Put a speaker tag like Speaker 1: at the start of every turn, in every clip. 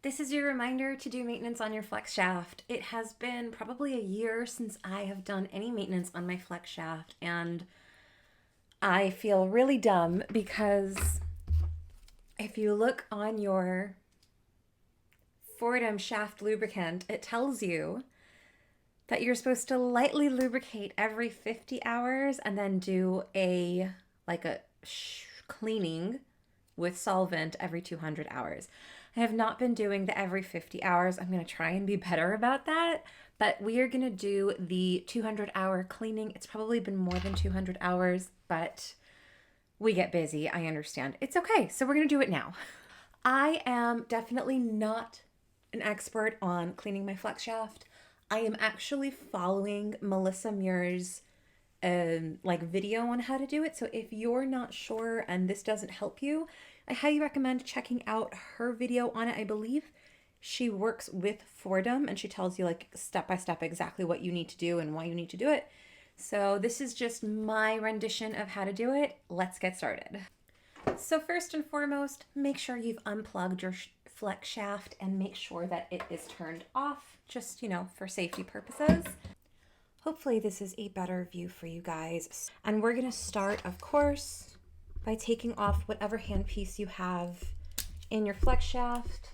Speaker 1: This is your reminder to do maintenance on your flex shaft. It has been probably a year since I have done any maintenance on my flex shaft, and I feel really dumb because if you look on your Foredom shaft lubricant, it tells you that you're supposed to lightly lubricate every 50 hours and then do a cleaning with solvent every 200 hours. I have not been doing the every 50 hours. I'm going to try and be better about that, but we are going to do the 200-hour cleaning. It's probably been more than 200 hours, but we get busy. I understand. It's okay. So we're going to do it now. I am definitely not an expert on cleaning my flex shaft. I am actually following Melissa Muir's video on how to do it. So if you're not sure and this doesn't help you, I highly recommend checking out her video on it. I believe she works with Foredom and she tells you like step by step exactly what you need to do and why you need to do it. So this is just my rendition of how to do it. Let's get started. So first and foremost, make sure you've unplugged your flex shaft and make sure that it is turned off, just, for safety purposes. Hopefully this is a better view for you guys. And we're gonna start, of course, by taking off whatever handpiece you have in your flex shaft.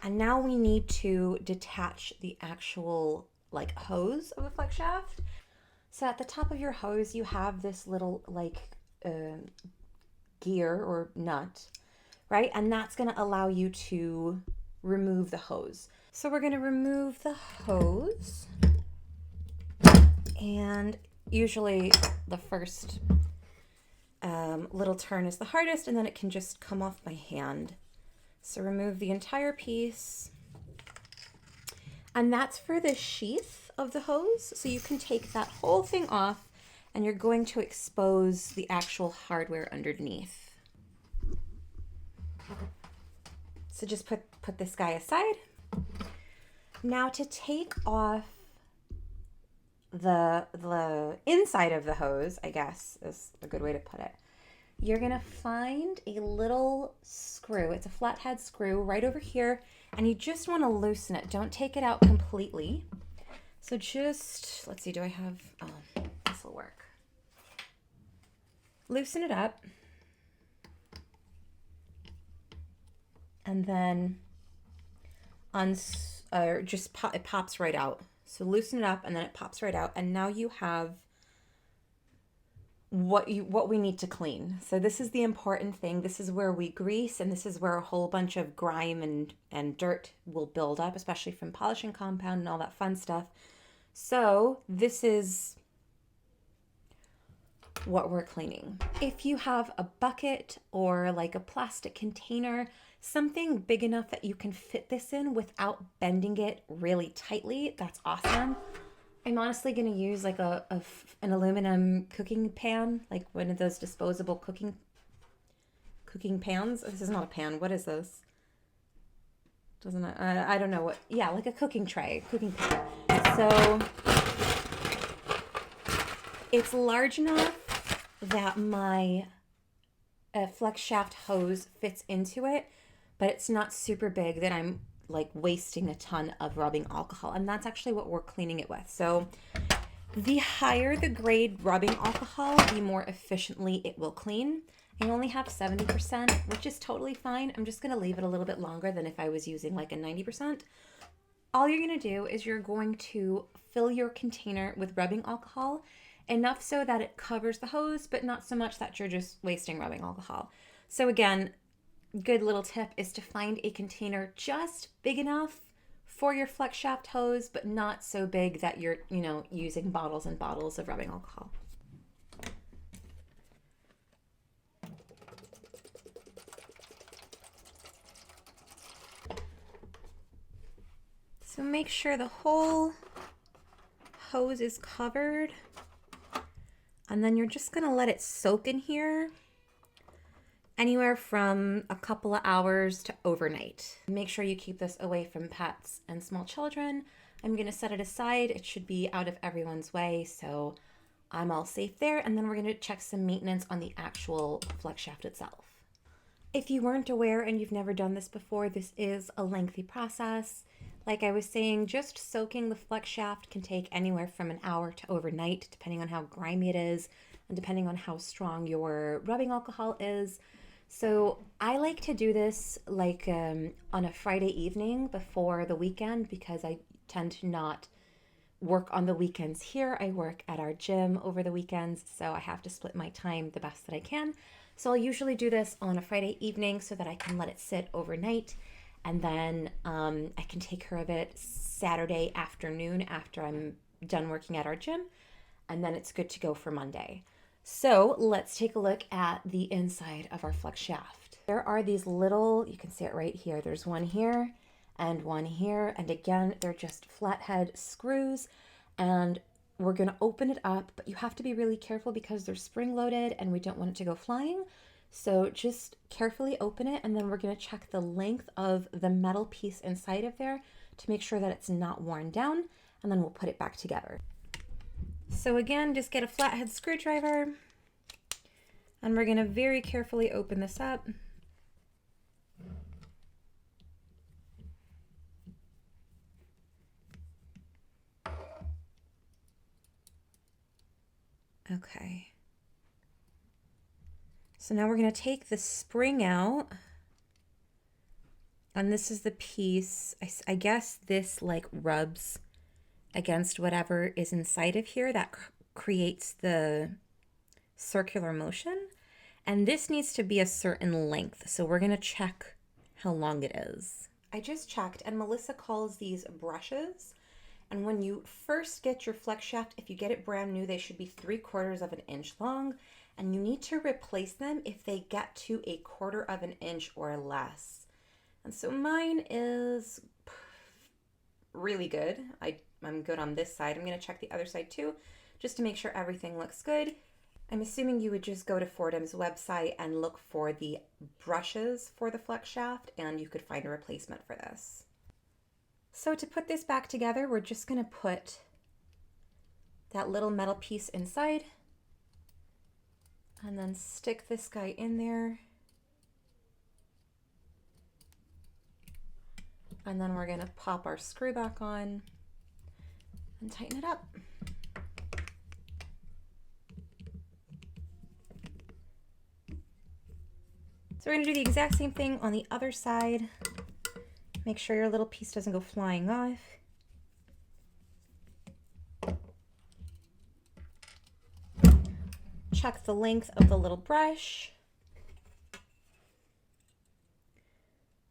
Speaker 1: And now we need to detach the actual hose of a flex shaft. So at the top of your hose, you have this little gear or nut, right? And that's gonna allow you to remove the hose. So we're gonna remove the hose. And usually the first little turn is the hardest, and then it can just come off my hand. So remove the entire piece. And that's for the sheath of the hose. So you can take that whole thing off and you're going to expose the actual hardware underneath. So just put this guy aside. Now to take off the inside of the hose, I guess is a good way to put it. You're gonna find a little screw. It's a flathead screw right over here, and you just want to loosen it. Don't take it out completely. So just, let's see, do I have, this will work. Loosen it up. And then it pops right out. So loosen it up and then it pops right out. And now you have what we need to clean. So this is the important thing. This is where we grease, and this is where a whole bunch of grime and dirt will build up, especially from polishing compound and all that fun stuff. So this is what we're cleaning. If you have a bucket or a plastic container, something big enough that you can fit this in without bending it really tightly, that's awesome. I'm honestly going to use an aluminum cooking pan, like one of those disposable cooking pans. This is not a pan. What is this? I don't know what. Yeah, like a cooking tray, cooking pan. So it's large enough that my flex shaft hose fits into it, but it's not super big that I'm wasting a ton of rubbing alcohol, and that's actually what we're cleaning it with. So the higher the grade rubbing alcohol, the more efficiently it will clean. I only have 70%, which is totally fine. I'm just going to leave it a little bit longer than if I was using a 90%. All you're going to do is you're going to fill your container with rubbing alcohol, enough so that it covers the hose, but not so much that you're just wasting rubbing alcohol. So again, good little tip is to find a container just big enough for your flex shaft hose, but not so big that you're, using bottles and bottles of rubbing alcohol. So make sure the whole hose is covered, and then you're just gonna let it soak in here anywhere from a couple of hours to overnight. Make sure you keep this away from pets and small children. I'm gonna set it aside. It should be out of everyone's way, so I'm all safe there. And then we're gonna check some maintenance on the actual flex shaft itself. If you weren't aware and you've never done this before, this is a lengthy process. Like I was saying, just soaking the flex shaft can take anywhere from an hour to overnight, depending on how grimy it is and depending on how strong your rubbing alcohol is. So I like to do this like on a Friday evening before the weekend because I tend to not work on the weekends here. I work at our gym over the weekends, so I have to split my time the best that I can. So I'll usually do this on a Friday evening so that I can let it sit overnight, and then I can take care of it Saturday afternoon after I'm done working at our gym, and then it's good to go for Monday. So let's take a look at the inside of our flex shaft. There are these little, you can see it right here, there's one here and one here, and again, they're just flathead screws, and we're gonna open it up, but you have to be really careful because they're spring loaded and we don't want it to go flying. So just carefully open it, and then we're gonna check the length of the metal piece inside of there to make sure that it's not worn down, and then we'll put it back together. So again, just get a flathead screwdriver, and we're gonna very carefully open this up. Okay. So now we're gonna take the spring out, and this is the piece, I guess this like rubs against whatever is inside of here that creates the circular motion. And this needs to be a certain length. So we're gonna check how long it is. I just checked, and Melissa calls these brushes. And when you first get your flex shaft, if you get it brand new, they should be 3/4 of an inch long. And you need to replace them if they get to 1/4 of an inch or less. And so mine is really good. I'm good on this side. I'm going to check the other side too, just to make sure everything looks good. I'm assuming you would just go to Foredom's website and look for the brushes for the flex shaft, and you could find a replacement for this. So to put this back together, we're just going to put that little metal piece inside and then stick this guy in there. And then we're gonna pop our screw back on and tighten it up. So we're gonna do the exact same thing on the other side. Make sure your little piece doesn't go flying off. Check the length of the little brush.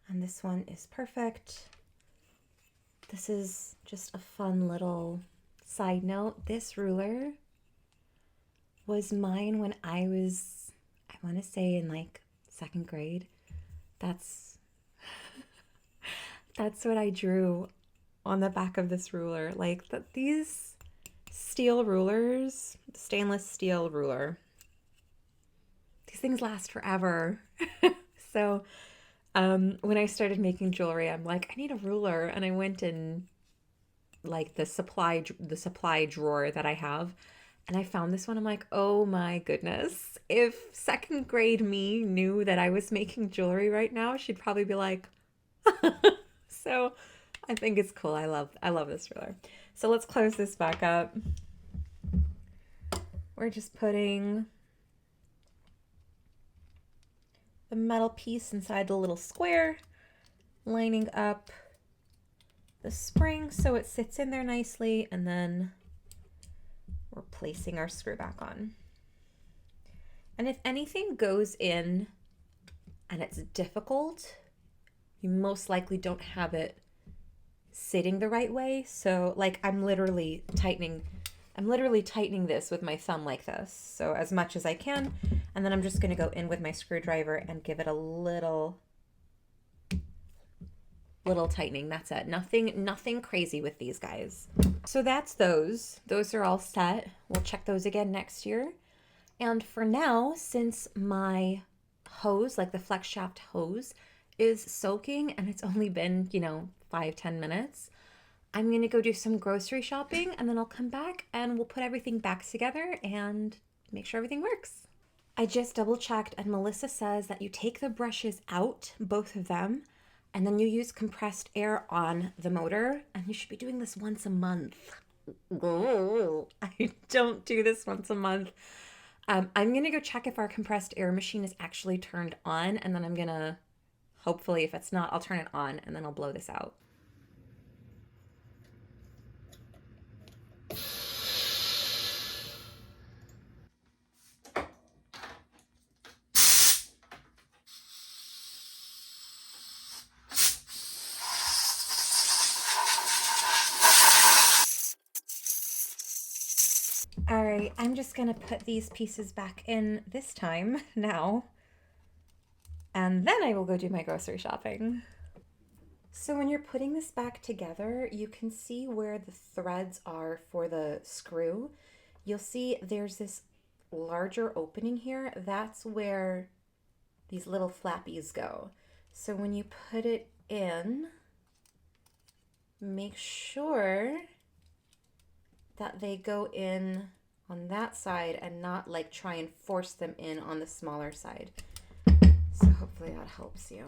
Speaker 1: And this one is perfect. This is just a fun little side note. This ruler was mine when I was, I want to say in like 2nd grade. That's what I drew on the back of this ruler. Like these steel rulers, stainless steel ruler, these things last forever. So when I started making jewelry, I'm like, I need a ruler, and I went in like the supply drawer that I have, and I found this one. I'm like, oh my goodness, if 2nd grade me knew that I was making jewelry right now, she'd probably be like so I think it's cool. I love this ruler. So let's close this back up. We're just putting the metal piece inside the little square, lining up the spring so it sits in there nicely, and then we're placing our screw back on. And if anything goes in and it's difficult, you most likely don't have it sitting the right way. So like I'm literally tightening this with my thumb like this, so as much as I can, and then I'm just going to go in with my screwdriver and give it a little tightening. That's it. Nothing crazy with these guys. So that's those are all set. We'll check those again next year. And for now, since my hose, like the flex shaft hose, is soaking and it's only been 5-10 minutes, I'm going to go do some grocery shopping, and then I'll come back and we'll put everything back together and make sure everything works. I just double checked, and Melissa says that you take the brushes out, both of them, and then you use compressed air on the motor, and you should be doing this once a month. I don't do this once a month. I'm going to go check if our compressed air machine is actually turned on, and then I'm going to, hopefully, if it's not, I'll turn it on, and then I'll blow this out. All right, I'm just gonna put these pieces back in this time now, and then I will go do my grocery shopping. So when you're putting this back together, you can see where the threads are for the screw. You'll see there's this larger opening here. That's where these little flappies go. So when you put it in, make sure that they go in on that side and not like try and force them in on the smaller side. So hopefully that helps you.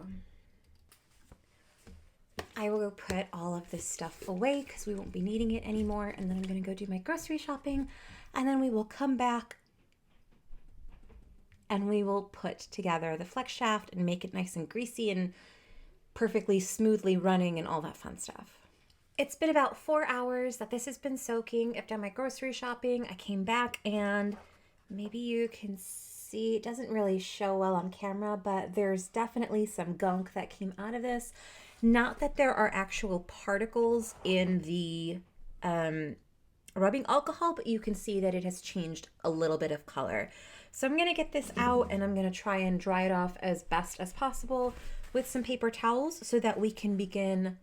Speaker 1: I will go put all of this stuff away because we won't be needing it anymore, and then I'm going to go do my grocery shopping, and then we will come back and we will put together the flex shaft and make it nice and greasy and perfectly smoothly running and all that fun stuff. It's been about 4 hours that this has been soaking. I've done my grocery shopping. I came back, and maybe you can see, it doesn't really show well on camera, but there's definitely some gunk that came out of this. Not that there are actual particles in the rubbing alcohol, but you can see that it has changed a little bit of color. So I'm going to get this out, and I'm going to try and dry it off as best as possible with some paper towels so that we can begin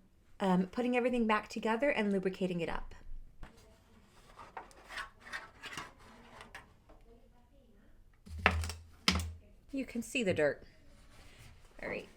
Speaker 1: putting everything back together and lubricating it up. You can see the dirt. All right.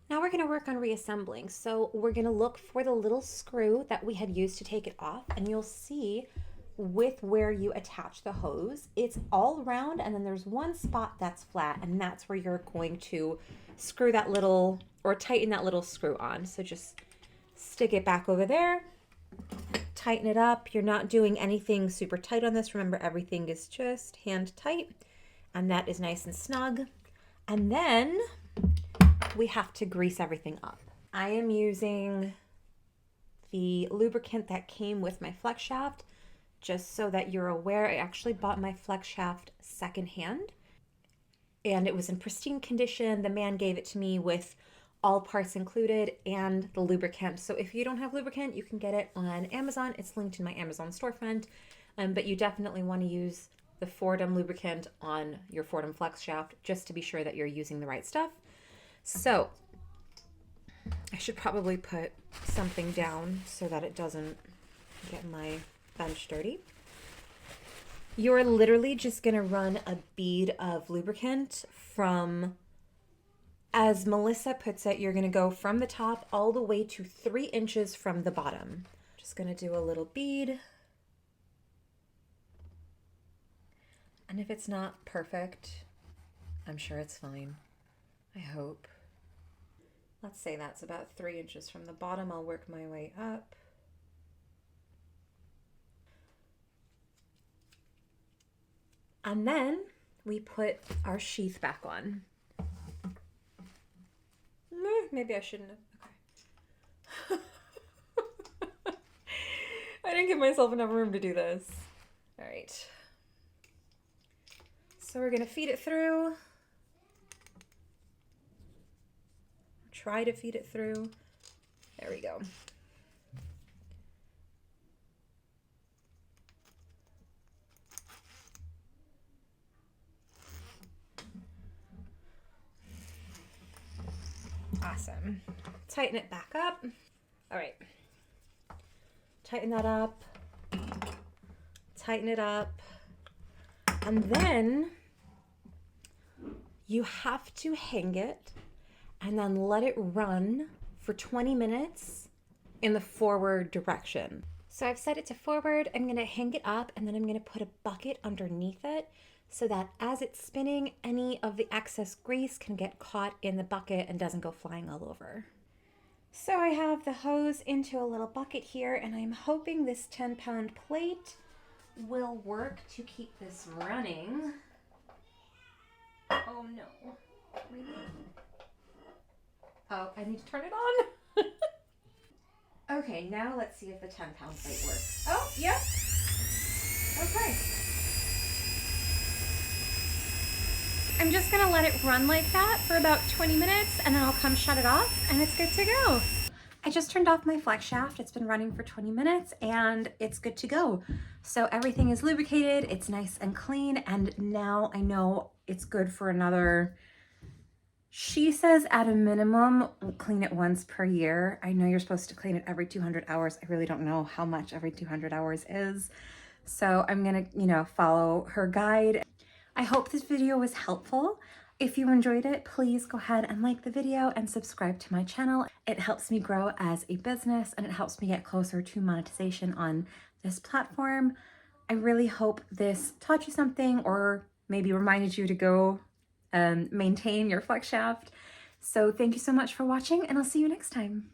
Speaker 1: Now we're going to work on reassembling. So we're going to look for the little screw that we had used to take it off, and you'll see with where you attach the hose, it's all round, and then there's one spot that's flat, and that's where you're going to screw that little, or tighten that little screw on. So just stick it back over there, tighten it up. You're not doing anything super tight on this. Remember, everything is just hand tight, and that is nice and snug. And then we have to grease everything up. I am using the lubricant that came with my flex shaft. Just so that you're aware, I actually bought my flex shaft secondhand, and it was in pristine condition. The man gave it to me with all parts included and the lubricant. So if you don't have lubricant, you can get it on Amazon. It's linked in my Amazon storefront, but you definitely want to use the Foredom lubricant on your Foredom Flex shaft just to be sure that you're using the right stuff. So I should probably put something down so that it doesn't get my bench dirty. You're literally just going to run a bead of lubricant from, as Melissa puts it, you're going to go from the top all the way to 3 inches from the bottom. Just going to do a little bead. And if it's not perfect, I'm sure it's fine. I hope. Let's say that's about 3 inches from the bottom. I'll work my way up. And then we put our sheath back on. Maybe I shouldn't have. Okay. I didn't give myself enough room to do this. All right. So we're going to feed it through. Try to feed it through. There we go. Awesome. Tighten it back up. All right. Tighten that up. Tighten it up. And then You have to hang it and then let it run for 20 minutes in the forward direction. So I've set it to forward. I'm gonna hang it up and then I'm gonna put a bucket underneath it so that as it's spinning, any of the excess grease can get caught in the bucket and doesn't go flying all over. So I have the hose into a little bucket here, and I'm hoping this 10-pound plate will work to keep this running. Oh no. Really? Oh, I need to turn it on. Okay, now let's see if the 10-pound plate works. Oh, yep. Okay. I'm just gonna let it run like that for about 20 minutes and then I'll come shut it off and it's good to go. I just turned off my flex shaft. It's been running for 20 minutes and it's good to go. So everything is lubricated, it's nice and clean, and now I know it's good for another, she says at a minimum, clean it once per year. I know you're supposed to clean it every 200 hours. I really don't know how much every 200 hours is. So I'm gonna, follow her guide. I hope this video was helpful. If you enjoyed it, please go ahead and like the video and subscribe to my channel. It helps me grow as a business and it helps me get closer to monetization on this platform. I really hope this taught you something or maybe reminded you to go maintain your flex shaft. So thank you so much for watching and I'll see you next time.